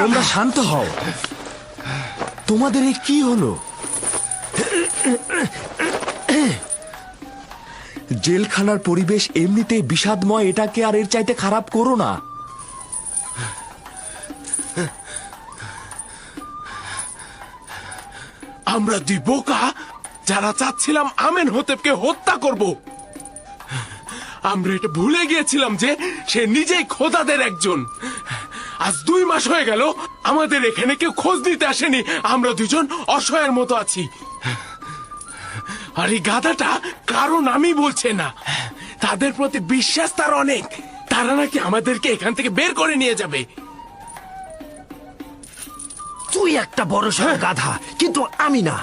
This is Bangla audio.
তোমরা শান্ত হও। তোমাদের এ কি হলো? জেলখানার পরিবেশ এমনিতেই বিষাদময়, এটাকে আর এর চাইতে খারাপ করো না। আমরা দুই বোকা যারা চাচ্ছিলাম আমেনহোতেপকে হত্যা করব। আমরা এটা ভুলে গিয়েছিলাম যে সে নিজেই খোদাদের একজন। আজ 2 মাস হয়ে গেল আমাদের এখানে কেউ খোঁজ দিতে আসেনি। আমরা দুজন অসহায়ের মতো আছি। আর এই গাধাটা কারণ আমি বলছে না, তাদের প্রতি বিশ্বাস তার অনেক। তারা নাকি আমাদেরকে এখান থেকে বের করে নিয়ে যাবে। তুই একটা বড় সড় গাধা, কিন্তু আমি না।